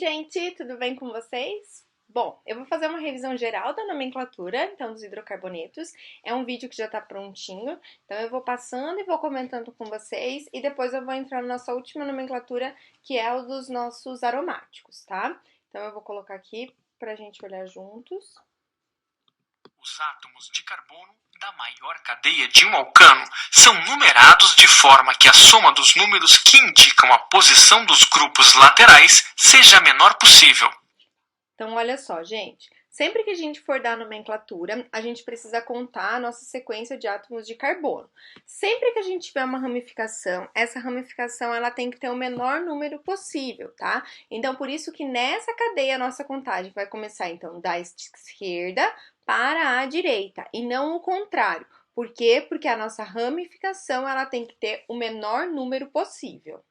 gente, tudo bem com vocês? Bom, eu vou fazer uma revisão geral da nomenclatura, então, dos hidrocarbonetos. É um vídeo que já tá prontinho, então eu vou passando e vou comentando com vocês, e depois eu vou entrar na nossa última nomenclatura, que é o dos nossos aromáticos, tá? Então eu vou colocar aqui pra gente olhar juntos. Os átomos de carbono da maior cadeia de um alcano são numerados de forma que a soma dos números que indicam a posição dos grupos laterais seja a menor possível. Então, olha só, gente. Sempre que a gente for dar nomenclatura, a gente precisa contar a nossa sequência de átomos de carbono. Sempre que a gente tiver uma ramificação, essa ramificação ela tem que ter o menor número possível, tá? Então, por isso que nessa cadeia a nossa contagem vai começar, então, da esquerda para a direita, e não o contrário. Por quê? Porque a nossa ramificação ela tem que ter o menor número possível.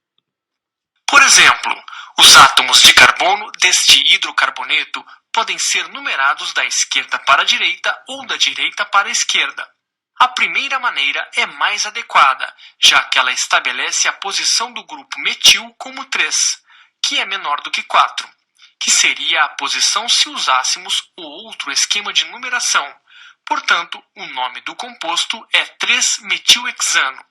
Por exemplo, os átomos de carbono deste hidrocarboneto podem ser numerados da esquerda para a direita ou da direita para a esquerda. A primeira maneira é mais adequada, já que ela estabelece a posição do grupo metil como 3, que é menor do que 4, que seria a posição se usássemos o outro esquema de numeração. Portanto, o nome do composto é 3-metilhexano.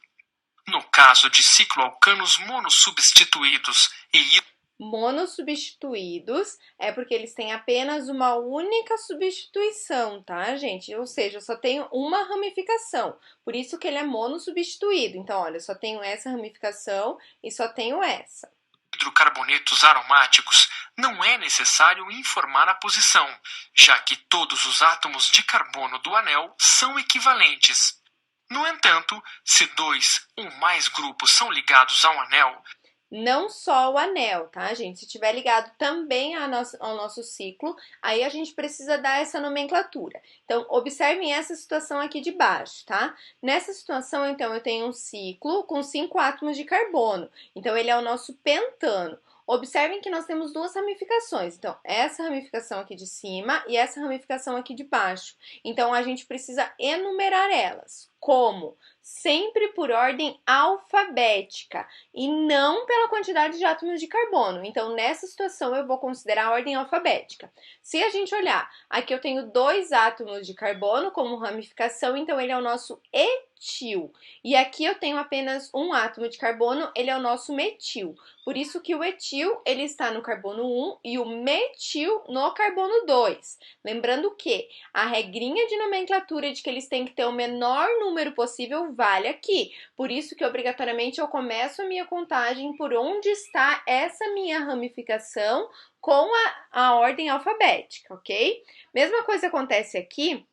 No caso de cicloalcanos monossubstituídos e Monossubstituídos é porque eles têm apenas uma única substituição, tá, gente? Ou seja, só tem uma ramificação. Por isso que ele é monossubstituído. Então, olha, eu só tenho essa ramificação e só tenho essa. Hidrocarbonetos aromáticos, não é necessário informar a posição, já que todos os átomos de carbono do anel são equivalentes. No entanto, se 2 ou mais grupos são ligados ao anel, não só o anel, tá, gente? Se tiver ligado também ao nosso ciclo, aí a gente precisa dar essa nomenclatura. Então, observem essa situação aqui de baixo, tá? Nessa situação, então, eu tenho um ciclo com 5 átomos de carbono. Então, ele é o nosso pentano. Observem que nós temos duas ramificações. Então, essa ramificação aqui de cima e essa ramificação aqui de baixo. Então, a gente precisa enumerar elas. Como? Sempre por ordem alfabética e não pela quantidade de átomos de carbono. Então, nessa situação, eu vou considerar a ordem alfabética. Se a gente olhar, aqui eu tenho 2 átomos de carbono como ramificação, então ele é o nosso etil. E aqui eu tenho apenas um átomo de carbono, ele é o nosso metil. Por isso que o etil, ele está no carbono 1 e o metil no carbono 2. Lembrando que a regrinha de nomenclatura de que eles têm que ter o menor número possível vale aqui. Por isso que obrigatoriamente eu começo a minha contagem por onde está essa minha ramificação com a ordem alfabética, ok? Mesma coisa acontece aqui.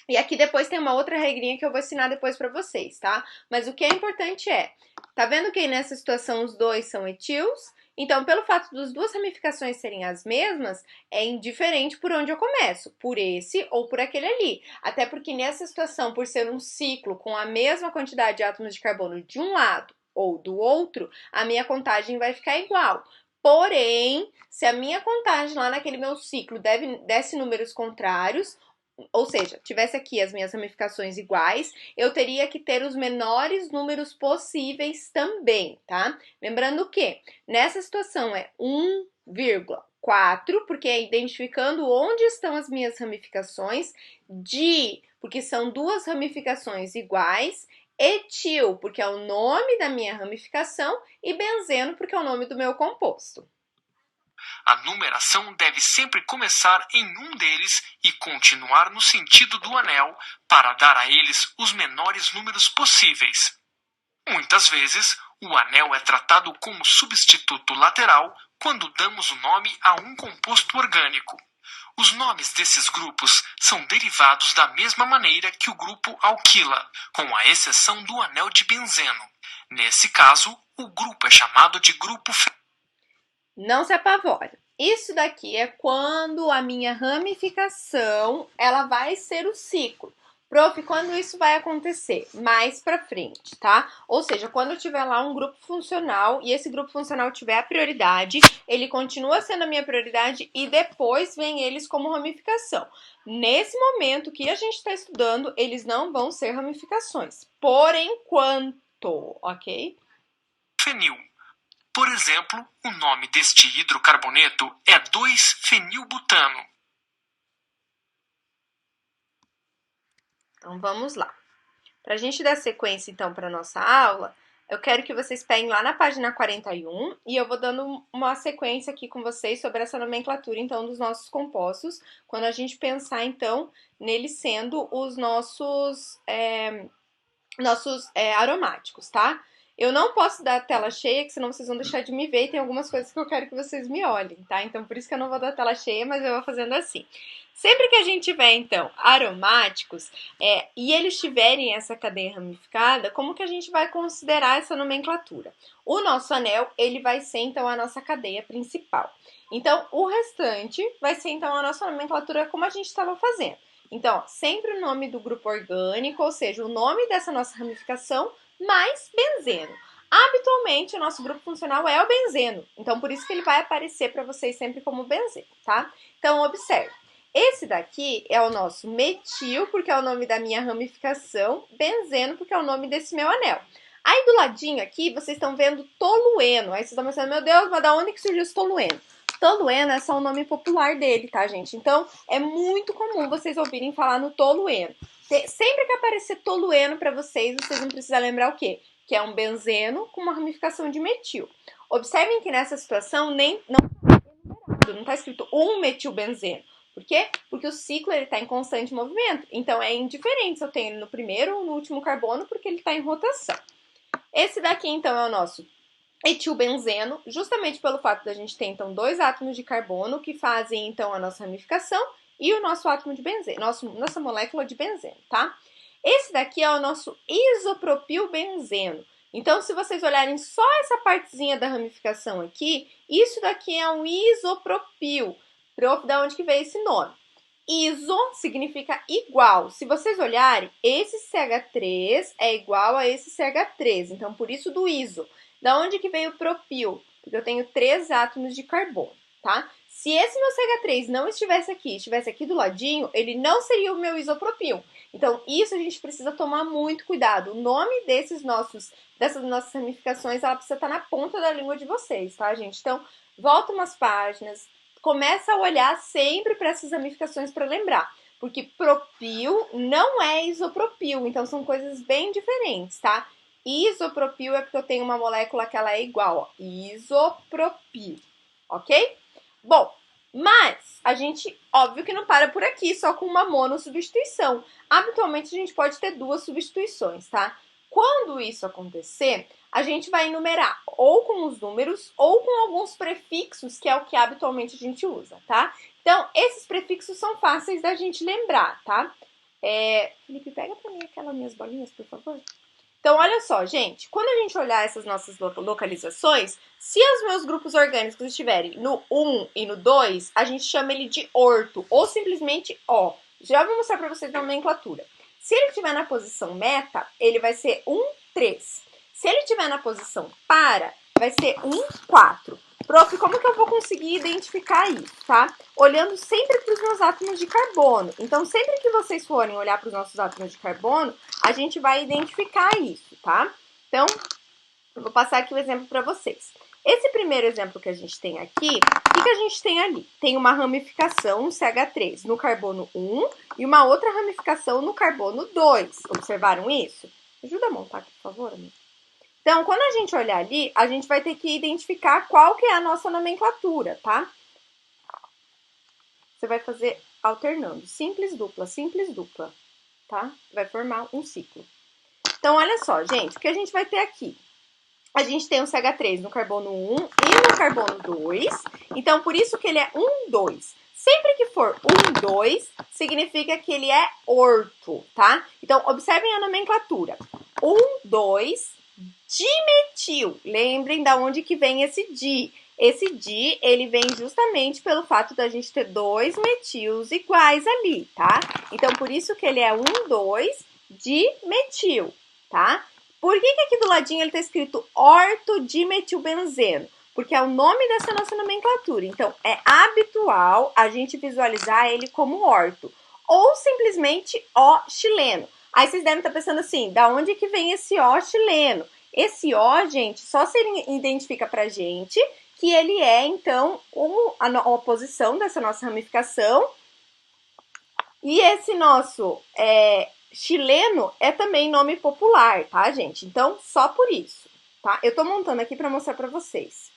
E aqui depois tem uma outra regrinha que eu vou ensinar depois para vocês, tá? Mas o que é importante tá vendo que nessa situação os dois são etils? Então, pelo fato das duas ramificações serem as mesmas, é indiferente por onde eu começo, por esse ou por aquele ali. Até porque nessa situação, por ser um ciclo com a mesma quantidade de átomos de carbono de um lado ou do outro, a minha contagem vai ficar igual. Porém, se a minha contagem lá naquele meu ciclo desse números contrários, ou seja, tivesse aqui as minhas ramificações iguais, eu teria que ter os menores números possíveis também, tá? Lembrando que nessa situação é 1,4, porque é identificando onde estão as minhas ramificações, porque são duas ramificações iguais, etil, porque é o nome da minha ramificação, e benzeno, porque é o nome do meu composto. A numeração deve sempre começar em um deles e continuar no sentido do anel para dar a eles os menores números possíveis. Muitas vezes, o anel é tratado como substituto lateral quando damos o nome a um composto orgânico. Os nomes desses grupos são derivados da mesma maneira que o grupo alquila, com a exceção do anel de benzeno. Nesse caso, o grupo é chamado de grupo. Não se apavore. Isso daqui é quando a minha ramificação, ela vai ser o ciclo. Prof, quando isso vai acontecer? Mais pra frente, tá? Ou seja, quando eu tiver lá um grupo funcional e esse grupo funcional tiver a prioridade, ele continua sendo a minha prioridade e depois vem eles como ramificação. Nesse momento que a gente está estudando, eles não vão ser ramificações. Por enquanto, ok? Fenil. Por exemplo, o nome deste hidrocarboneto é 2-fenilbutano. Então, vamos lá. Para a gente dar sequência, então, para a nossa aula, eu quero que vocês peguem lá na página 41 e eu vou dando uma sequência aqui com vocês sobre essa nomenclatura, então, dos nossos compostos, quando a gente pensar, então, neles sendo os nossos aromáticos, tá? Eu não posso dar a tela cheia, que senão vocês vão deixar de me ver e tem algumas coisas que eu quero que vocês me olhem, tá? Então, por isso que eu não vou dar a tela cheia, mas eu vou fazendo assim. Sempre que a gente tiver, então, aromáticos e eles tiverem essa cadeia ramificada, como que a gente vai considerar essa nomenclatura? O nosso anel, ele vai ser, então, a nossa cadeia principal. Então, o restante vai ser, então, a nossa nomenclatura como a gente estava fazendo. Então, sempre o nome do grupo orgânico, ou seja, o nome dessa nossa ramificação, mais benzeno. Habitualmente, o nosso grupo funcional é o benzeno, então por isso que ele vai aparecer para vocês sempre como benzeno, tá? Então, observe. Esse daqui é o nosso metil, porque é o nome da minha ramificação, benzeno, porque é o nome desse meu anel. Aí do ladinho aqui, vocês estão vendo tolueno. Aí vocês estão pensando, meu Deus, mas da onde que surgiu esse tolueno? Tolueno é só o nome popular dele, tá, gente? Então, é muito comum vocês ouvirem falar no tolueno. Sempre que aparecer tolueno para vocês, vocês vão precisar lembrar o quê? Que é um benzeno com uma ramificação de metil. Observem que nessa situação não está escrito um metilbenzeno. Por quê? Porque o ciclo está em constante movimento. Então, é indiferente se eu tenho ele no primeiro ou no último carbono, porque ele está em rotação. Esse daqui, então, é o nosso etilbenzeno, justamente pelo fato da gente ter, então, 2 átomos de carbono que fazem, então, a nossa ramificação e o nosso átomo de benzeno, nossa molécula de benzeno, tá? Esse daqui é o nosso isopropilbenzeno. Então, se vocês olharem só essa partezinha da ramificação aqui, isso daqui é um isopropil. Da onde que veio esse nome? Iso significa igual. Se vocês olharem, esse CH3 é igual a esse CH3. Então, por isso do iso. Da onde que veio o propil? Porque eu tenho 3 átomos de carbono, tá? Se esse meu CH3 não estivesse aqui do ladinho, ele não seria o meu isopropil. Então, isso a gente precisa tomar muito cuidado. O nome dessas nossas ramificações, ela precisa estar na ponta da língua de vocês, tá, gente? Então, volta umas páginas, começa a olhar sempre para essas ramificações para lembrar. Porque propil não é isopropil, então são coisas bem diferentes, tá? Isopropil é porque eu tenho uma molécula que ela é igual, ó, isopropil, ok? Bom, mas a gente, óbvio que não para por aqui, só com uma monossubstituição. Habitualmente a gente pode ter 2 substituições, tá? Quando isso acontecer, a gente vai enumerar ou com os números ou com alguns prefixos, que é o que habitualmente a gente usa, tá? Então, esses prefixos são fáceis da gente lembrar, tá? Felipe, pega pra mim aquelas minhas bolinhas, por favor. Então, olha só, gente, quando a gente olhar essas nossas localizações, se os meus grupos orgânicos estiverem no 1 e no 2, a gente chama ele de orto, ou simplesmente O. Já vou mostrar para vocês a nomenclatura. Se ele estiver na posição meta, ele vai ser 1, 3. Se ele estiver na posição para, vai ser 1, 4. Prof, como que eu vou conseguir identificar isso, tá? Olhando sempre para os meus átomos de carbono. Então, sempre que vocês forem olhar para os nossos átomos de carbono, a gente vai identificar isso, tá? Então, eu vou passar aqui o exemplo para vocês. Esse primeiro exemplo que a gente tem aqui, o que a gente tem ali? Tem uma ramificação, um CH3, no carbono 1 e uma outra ramificação no carbono 2. Observaram isso? Ajuda a montar aqui, por favor, amigo. Então, quando a gente olhar ali, a gente vai ter que identificar qual que é a nossa nomenclatura, tá? Você vai fazer alternando, simples, dupla, tá? Vai formar um ciclo. Então, olha só, gente, o que a gente vai ter aqui? A gente tem o CH3 no carbono 1 e no carbono 2. Então, por isso que ele é 1, 2. Sempre que for 1, 2, significa que ele é orto, tá? Então, observem a nomenclatura. 1, 2, dimetil. Lembrem da onde que vem esse di. Esse di, ele vem justamente pelo fato da gente ter 2 metils iguais ali, tá? Então, por isso que ele é 1, 2, dimetil, tá? Por que aqui do ladinho ele tá escrito ortodimetilbenzeno? Porque é o nome dessa nossa nomenclatura. Então, é habitual a gente visualizar ele como orto. Ou simplesmente O chileno. Aí vocês devem estar pensando assim, da onde que vem esse O chileno? Esse O, gente, só se ele identifica pra gente que ele é, então, a oposição dessa nossa ramificação. E esse nosso chileno é também nome popular, tá, gente? Então, só por isso, tá? Eu tô montando aqui pra mostrar pra vocês.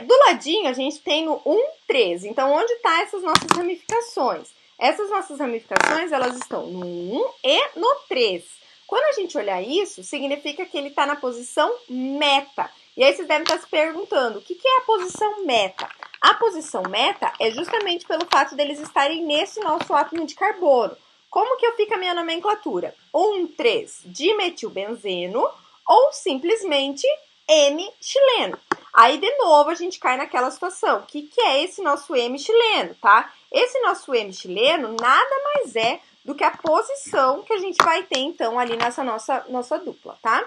Do ladinho, a gente tem no 1, 13. Então, onde tá essas nossas ramificações? Essas nossas ramificações, elas estão no 1 e no 3. Quando a gente olhar isso, significa que ele está na posição meta. E aí vocês devem estar se perguntando, o que é a posição meta? A posição meta é justamente pelo fato deles estarem nesse nosso átomo de carbono. Como que fica a minha nomenclatura? 1,3 dimetilbenzeno ou simplesmente M-chileno. Aí, de novo, a gente cai naquela situação. O que é esse nosso M-chileno, tá? Esse nosso M-chileno nada mais é do que a posição que a gente vai ter, então, ali nessa nossa dupla, tá?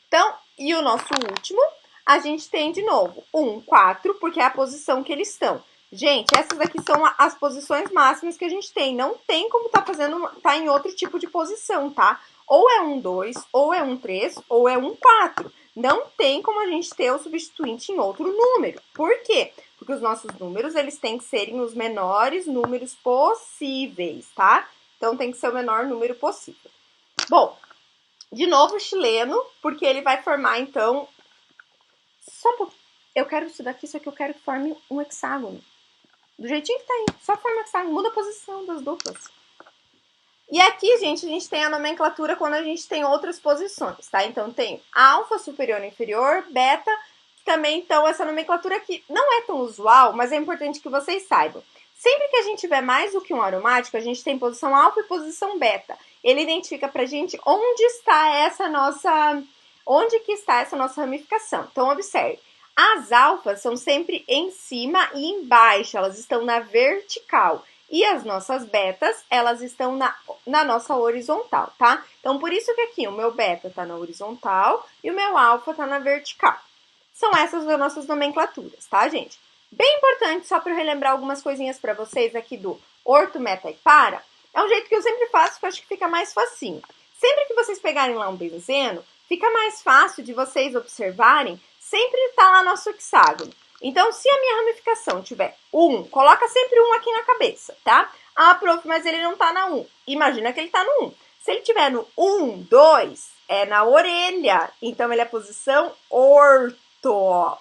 Então, e o nosso último, a gente tem, de novo, 1, 4, porque é a posição que eles estão. Gente, essas aqui são as posições máximas que a gente tem. Não tem como tá em outro tipo de posição, tá? Ou é 1, 2, ou é 1, 3, ou é 1, 4. Não tem como a gente ter o substituinte em outro número. Por quê? Porque os nossos números, eles têm que serem os menores números possíveis, tá? Então, tem que ser o menor número possível. Bom, de novo, chileno, porque ele vai formar, então... Só um pouquinho. Eu quero isso daqui, só que eu quero que forme um hexágono. Do jeitinho que tá aí. Só forma um hexágono, muda a posição das duplas. E aqui, gente, a gente tem a nomenclatura quando a gente tem outras posições, tá? Então, tem alfa, superior e inferior, beta, também, então, essa nomenclatura aqui não é tão usual, mas é importante que vocês saibam. Sempre que a gente tiver mais do que um aromático, a gente tem posição alfa e posição beta. Ele identifica pra gente onde está essa nossa ramificação. Então, observe. As alfas são sempre em cima e embaixo, elas estão na vertical. E as nossas betas, elas estão na nossa horizontal, tá? Então, por isso que aqui o meu beta tá na horizontal e o meu alfa tá na vertical. São essas as nossas nomenclaturas, tá, gente? Bem importante, só para relembrar algumas coisinhas para vocês aqui do orto, meta e para, é um jeito que eu sempre faço, que eu acho que fica mais facinho. Sempre que vocês pegarem lá um benzeno, fica mais fácil de vocês observarem, sempre tá lá nosso hexágono. Então, se a minha ramificação tiver 1, coloca sempre 1 aqui na cabeça, tá? Ah, prof, mas ele não tá na 1. Imagina que ele tá no 1. Se ele tiver no 1, 2, é na orelha. Então, ele é posição orto.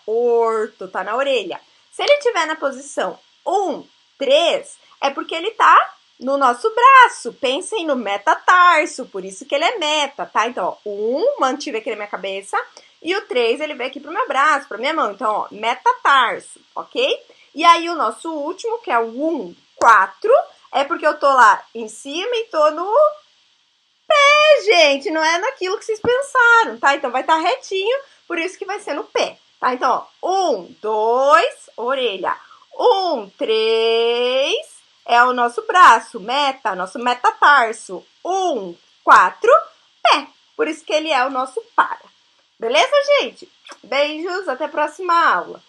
Orto, tá na orelha. Se ele tiver na posição 1, 3, é porque ele tá no nosso braço. Pensem no metatarso, por isso que ele é meta, tá? Então, ó, 1, mantive aqui na minha cabeça. E o 3, ele veio aqui pro meu braço, pra minha mão. Então, ó, metatarso, ok? E aí, o nosso último, que é o 1, 4, é porque eu tô lá em cima e tô no pé, gente. Não é naquilo que vocês pensaram, tá? Então, vai estar retinho, por isso que vai ser no pé, tá? Então, ó, 1, 2, orelha. 1, 3, é o nosso braço, nosso metatarso. 1, 4, pé. Por isso que ele é o nosso para. Beleza, gente? Beijos, até a próxima aula.